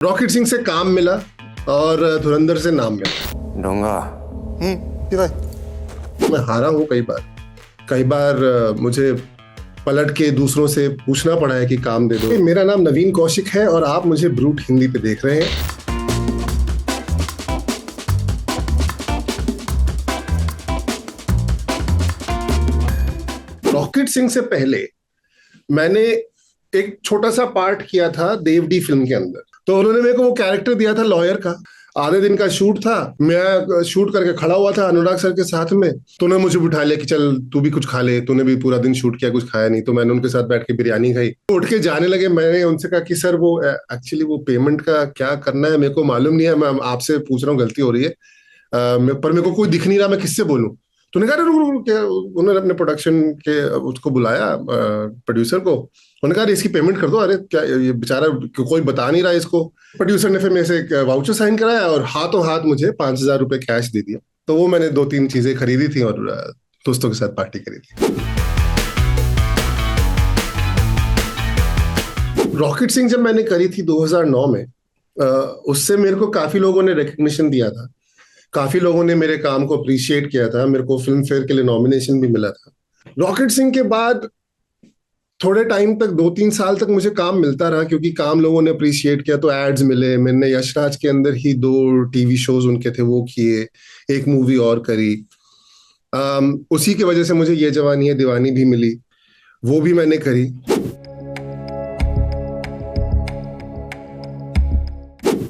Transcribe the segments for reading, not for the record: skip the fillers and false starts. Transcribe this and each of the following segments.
Rocket Singh से काम मिला और धुरंधर से नाम मिला। डोंगा मैं हारा हूँ कई बार मुझे पलट के दूसरों से पूछना पड़ा है कि काम दे दो। मेरा नाम नवीन कौशिक है और आप मुझे ब्रूट हिंदी पे देख रहे हैं। रॉकेट सिंह से पहले मैंने एक छोटा सा पार्ट किया था देवडी फिल्म के अंदर। तो उन्होंने मेरे को वो कैरेक्टर दिया था लॉयर का। आधे दिन का शूट था, मैं शूट करके खड़ा हुआ था अनुराग सर के साथ में। तो उन्होंने मुझे बिठा लिया कि चल तू भी कुछ खा ले, तूने भी पूरा दिन शूट किया, कुछ खाया नहीं। तो मैंने उनके साथ बैठ के बिरयानी खाई। उठ के जाने लगे, मैंने उनसे कहा कि सर वो एक्चुअली वो पेमेंट का क्या करना है मेरे को मालूम नहीं है, मैं आपसे पूछ रहा हूँ, गलती हो रही है। पर मेरे को कोई दिख नहीं रहा, मैं किससे बोलूँ। तो उन्होंने कहा रुक क्या, उन्होंने अपने प्रोडक्शन के उसको बुलाया, प्रोड्यूसर को। उन्होंने कहा इसकी पेमेंट कर दो। अरे क्या ये बेचारा कोई बता नहीं रहा इसको। प्रोड्यूसर ने फिर मेरे से एक वाउचर साइन कराया और हाथों हाथ मुझे 5,000 रुपए कैश दे दिया। तो वो मैंने 2-3 चीजें खरीदी थी और दोस्तों के साथ पार्टी करी थी। रॉकेट सिंह जब मैंने करी थी 2009 में, उससे मेरे को काफी लोगों ने रिकग्निशन दिया था, काफी लोगों ने मेरे काम को अप्रिशिएट किया था। मेरे को फिल्म फेयर के लिए नॉमिनेशन भी मिला था। रॉकेट सिंह के बाद थोड़े टाइम तक 2-3 साल तक मुझे काम मिलता रहा, क्योंकि काम लोगों ने अप्रिशिएट किया तो एड्स मिले। मैंने यशराज के अंदर ही 2 टीवी शोज उनके थे वो किए, एक मूवी और करी। उसी की वजह से मुझे ये जवानी है दीवानी भी मिली, वो भी मैंने करी।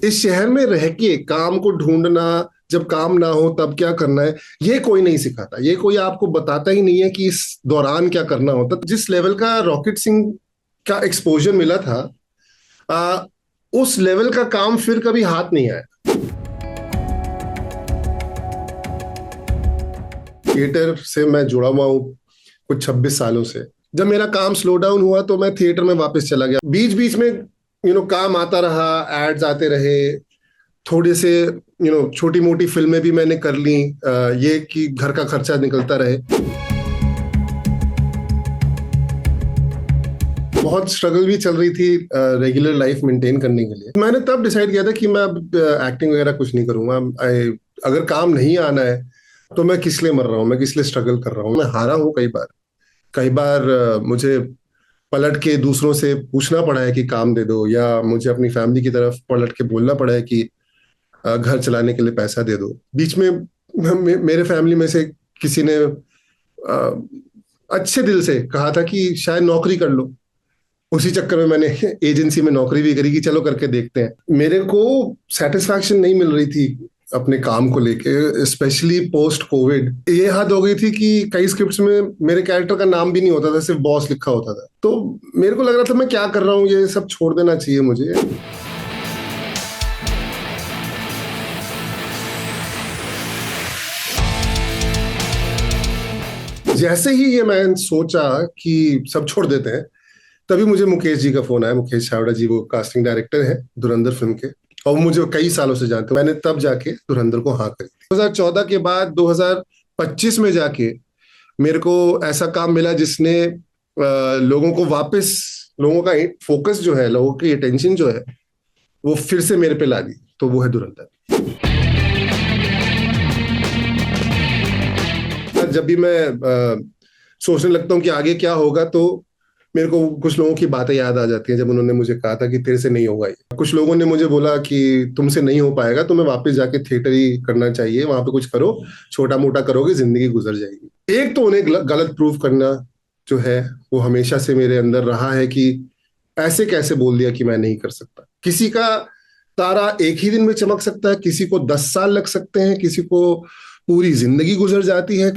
इस शहर में रह के काम को ढूंढना, जब काम ना हो तब क्या करना है, ये कोई नहीं सिखाता। ये कोई आपको बताता ही नहीं है कि इस दौरान क्या करना होता। जिस लेवल का रॉकेट सिंह का एक्सपोजर मिला था, उस लेवल का काम फिर कभी हाथ नहीं आया। थिएटर से मैं जुड़ा हुआ हूँ कुछ 26 सालों से। जब मेरा काम स्लो डाउन हुआ तो मैं थिएटर में वापस चला गया। बीच बीच में काम आता रहा, एड्स आते रहे, थोड़े से छोटी मोटी फिल्में भी मैंने कर ली, ये कि घर का खर्चा निकलता रहे। बहुत स्ट्रगल भी चल रही थी रेगुलर लाइफ मेंटेन करने के लिए। मैंने तब डिसाइड किया था कि मैं अब एक्टिंग वगैरह कुछ नहीं करूंगा। अगर काम नहीं आना है तो मैं किस लिए मर रहा हूँ, मैं किस लिए स्ट्रगल कर रहा हूँ। मैं हारा हूँ कई बार मुझे पलट के दूसरों से पूछना पड़ा है कि काम दे दो, या मुझे अपनी फैमिली की तरफ पलट के बोलना पड़ा है कि घर चलाने के लिए पैसा दे दो। बीच में मेरे फैमिली में से किसी ने अच्छे दिल से कहा था कि शायद नौकरी कर लो। उसी चक्कर में मैंने एजेंसी में नौकरी भी करी कि चलो करके देखते हैं। मेरे को सेटिस्फैक्शन नहीं मिल रही थी अपने काम को लेके, स्पेशली पोस्ट कोविड। ये हद हो गई थी कि कई स्क्रिप्ट्स में मेरे कैरेक्टर का नाम भी नहीं होता था, सिर्फ बॉस लिखा होता था। तो मेरे को लग रहा था मैं क्या कर रहा हूँ, ये सब छोड़ देना चाहिए मुझे। जैसे ही ये मैं सोचा कि सब छोड़ देते हैं, तभी मुझे मुकेश जी का फोन आया। मुकेश छावड़ा जी वो कास्टिंग डायरेक्टर हैं धुरंधर फिल्म के, और मुझे कई सालों से जानते। मैंने तब जाके धुरंधर को हाँ करी। 2014 के बाद 2025 में जाके मेरे को ऐसा काम मिला जिसने लोगों को वापस, लोगों का फोकस जो है, लोगों की अटेंशन जो है, वो फिर से मेरे पे ला दी। तो वो है धुरंधर। जब भी मैं सोचने लगता हूँ कि आगे क्या होगा, तो मेरे को कुछ लोगों की बातें याद आ जाती हैं। जब उन्होंने मुझे कहा था कि तेरे से नहीं होगा ये। कुछ लोगों ने मुझे बोला कि तुमसे नहीं हो पाएगा, तुम्हें वापस जाके थिएटर ही करना चाहिए, वहां पे कुछ करो, छोटा मोटा करोगे जिंदगी गुजर जाएगी। एक तो उन्हें गलत प्रूव करना जो है वो हमेशा से मेरे अंदर रहा है कि ऐसे कैसे बोल दिया कि मैं नहीं कर सकता। किसी का तारा एक ही दिन में चमक सकता है, किसी को 10 साल लग सकते हैं, किसी को पूरी जिंदगी गुजर जाती है।